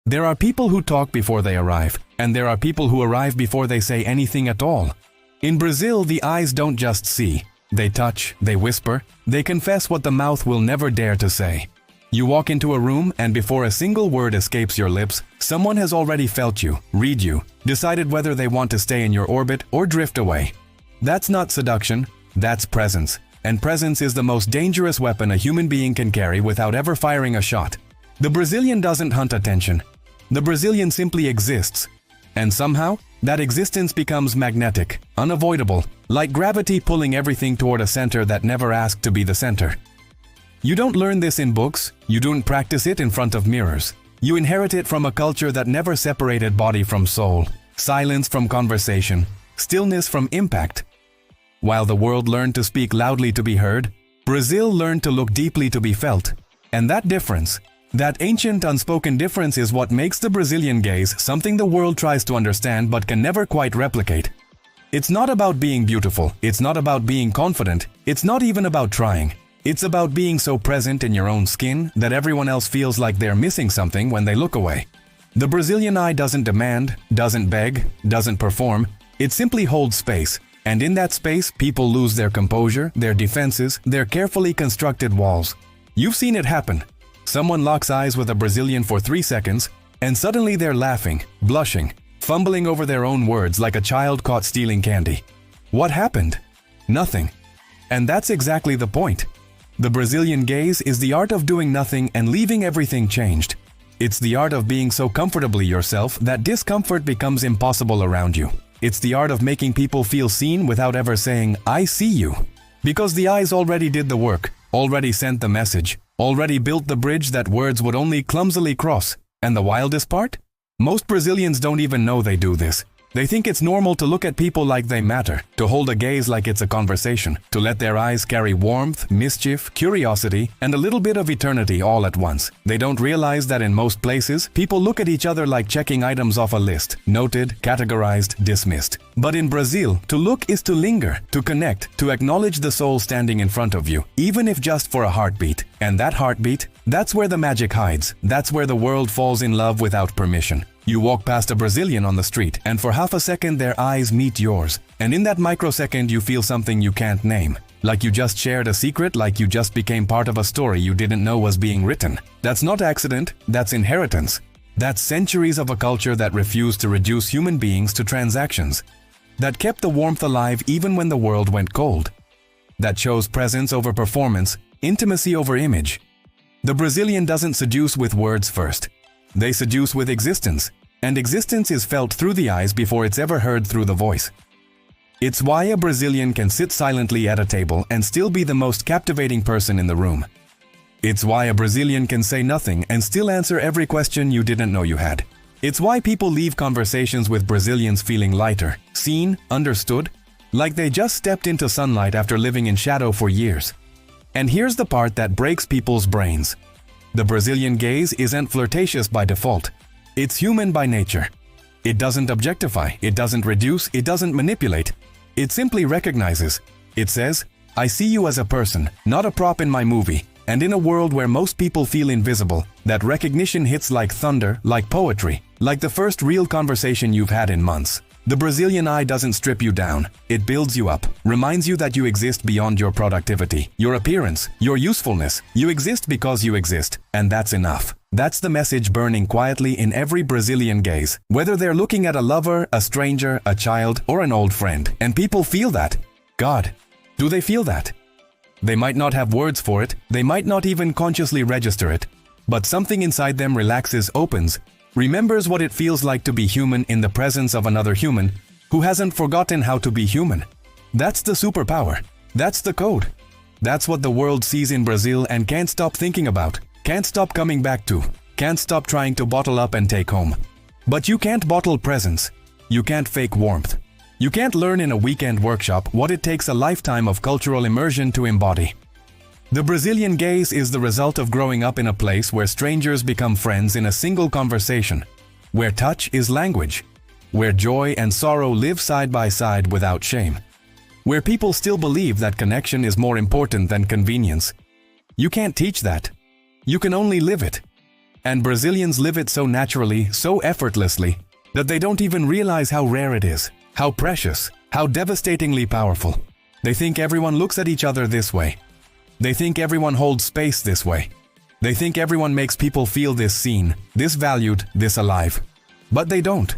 There are people who talk before they arrive, and there are people who arrive before they say anything at all. In Brazil, the eyes don't just see. They touch, they whisper, they confess what the mouth will never dare to say. You walk into a room, and before a single word escapes your lips, someone has already felt you, read you, decided whether they want to stay in your orbit or drift away. That's not seduction, that's presence. And presence is the most dangerous weapon a human being can carry without ever firing a shot. The Brazilian doesn't hunt attention. The Brazilian simply exists. And somehow, that existence becomes magnetic, unavoidable, like gravity pulling everything toward a center that never asked to be the center. You don't learn this in books, you don't practice it in front of mirrors. You inherit it from a culture that never separated body from soul, silence from conversation, stillness from impact. While the world learned to speak loudly to be heard, Brazil learned to look deeply to be felt. And that difference, that ancient unspoken difference, is what makes the Brazilian gaze something the world tries to understand but can never quite replicate. It's not about being beautiful, it's not about being confident, it's not even about trying. It's about being so present in your own skin that everyone else feels like they're missing something when they look away. The Brazilian eye doesn't demand, doesn't beg, doesn't perform, it simply holds space. And in that space, people lose their composure, their defenses, their carefully constructed walls. You've seen it happen. Someone locks eyes with a Brazilian for 3 seconds, and suddenly they're laughing, blushing, fumbling over their own words like a child caught stealing candy. What happened? Nothing. And that's exactly the point. The Brazilian gaze is the art of doing nothing and leaving everything changed. It's the art of being so comfortably yourself that discomfort becomes impossible around you. It's the art of making people feel seen without ever saying, "I see you." Because the eyes already did the work, already sent the message, already built the bridge that words would only clumsily cross. And the wildest part? Most Brazilians don't even know they do this. They think it's normal to look at people like they matter, to hold a gaze like it's a conversation, to let their eyes carry warmth, mischief, curiosity, and a little bit of eternity all at once. They don't realize that in most places, people look at each other like checking items off a list, noted, categorized, dismissed. But in Brazil, to look is to linger, to connect, to acknowledge the soul standing in front of you, even if just for a heartbeat. And that heartbeat, that's where the magic hides. That's where the world falls in love without permission. You walk past a Brazilian on the street, and for half a second their eyes meet yours. And in that microsecond you feel something you can't name. Like you just shared a secret, like you just became part of a story you didn't know was being written. That's not accident, that's inheritance. That's centuries of a culture that refused to reduce human beings to transactions. That kept the warmth alive even when the world went cold. That chose presence over performance, intimacy over image. The Brazilian doesn't seduce with words first. They seduce with existence, and existence is felt through the eyes before it's ever heard through the voice. It's why a Brazilian can sit silently at a table and still be the most captivating person in the room. It's why a Brazilian can say nothing and still answer every question you didn't know you had. It's why people leave conversations with Brazilians feeling lighter, seen, understood, like they just stepped into sunlight after living in shadow for years. And here's the part that breaks people's brains. The Brazilian gaze isn't flirtatious by default. It's human by nature. It doesn't objectify, it doesn't reduce, it doesn't manipulate. It simply recognizes. It says, "I see you as a person, not a prop in my movie." And in a world where most people feel invisible, that recognition hits like thunder, like poetry, like the first real conversation you've had in months. The Brazilian eye doesn't strip you down. It builds you up, reminds you that you exist beyond your productivity, your appearance, your usefulness. You exist because you exist, and that's enough. That's the message burning quietly in every Brazilian gaze, whether they're looking at a lover, a stranger, a child, or an old friend. And people feel that. God, do they feel that? They might not have words for it, they might not even consciously register it, but something inside them relaxes, opens, remembers what it feels like to be human in the presence of another human who hasn't forgotten how to be human. That's the superpower. That's the code. That's what the world sees in Brazil and can't stop thinking about, can't stop coming back to, can't stop trying to bottle up and take home. But you can't bottle presence. You can't fake warmth. You can't learn in a weekend workshop what it takes a lifetime of cultural immersion to embody. The Brazilian gaze is the result of growing up in a place where strangers become friends in a single conversation, where touch is language, where joy and sorrow live side by side without shame, where people still believe that connection is more important than convenience. You can't teach that. You can only live it. And Brazilians live it so naturally, so effortlessly, that they don't even realize how rare it is, how precious, how devastatingly powerful. They think everyone looks at each other this way. They think everyone holds space this way. They think everyone makes people feel this seen, this valued, this alive. But they don't.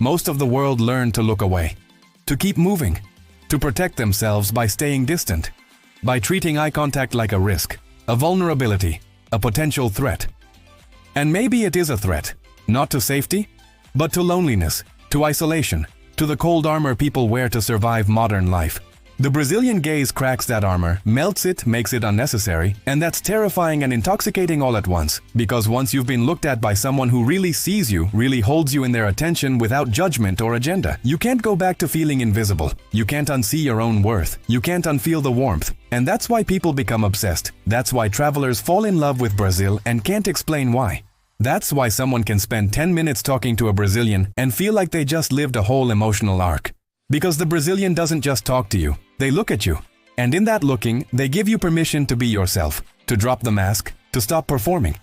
Most of the world learned to look away, to keep moving, to protect themselves by staying distant, by treating eye contact like a risk, a vulnerability, a potential threat. And maybe it is a threat, not to safety, but to loneliness, to isolation, to the cold armor people wear to survive modern life. The Brazilian gaze cracks that armor, melts it, makes it unnecessary, and that's terrifying and intoxicating all at once, because once you've been looked at by someone who really sees you, really holds you in their attention without judgment or agenda, you can't go back to feeling invisible. You can't unsee your own worth. You can't unfeel the warmth. And that's why people become obsessed. That's why travelers fall in love with Brazil and can't explain why. That's why someone can spend 10 minutes talking to a Brazilian and feel like they just lived a whole emotional arc. Because the Brazilian doesn't just talk to you, they look at you. And in that looking, they give you permission to be yourself, to drop the mask, to stop performing.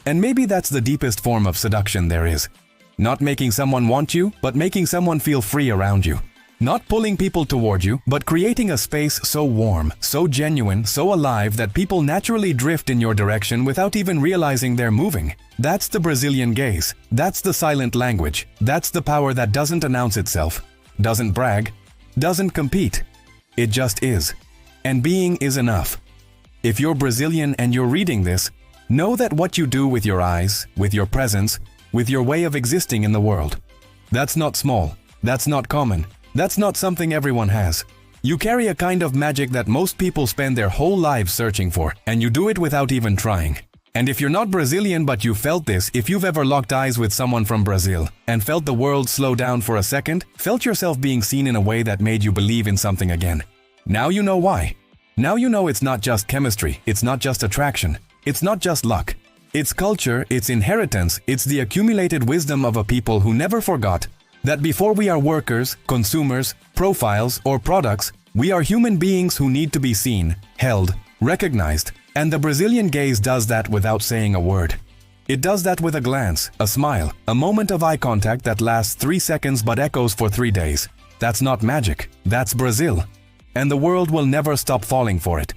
And maybe that's the deepest form of seduction there is. Not making someone want you, but making someone feel free around you. Not pulling people toward you, but creating a space so warm, so genuine, so alive that people naturally drift in your direction without even realizing they're moving. That's the Brazilian gaze. That's the silent language. That's the power that doesn't announce itself, doesn't brag, doesn't compete. It just is. And being is enough. If you're Brazilian and you're reading this, know that what you do with your eyes, with your presence, with your way of existing in the world, that's not small, that's not common, that's not something everyone has. You carry a kind of magic that most people spend their whole lives searching for, and you do it without even trying. And if you're not Brazilian but you felt this, if you've ever locked eyes with someone from Brazil and felt the world slow down for a second, felt yourself being seen in a way that made you believe in something again. Now you know why. Now you know it's not just chemistry, it's not just attraction, it's not just luck. It's culture, it's inheritance, it's the accumulated wisdom of a people who never forgot that before we are workers, consumers, profiles, or products, we are human beings who need to be seen, held, recognized. And the Brazilian gaze does that without saying a word. It does that with a glance, a smile, a moment of eye contact that lasts 3 seconds but echoes for 3 days. That's not magic, that's Brazil. And the world will never stop falling for it.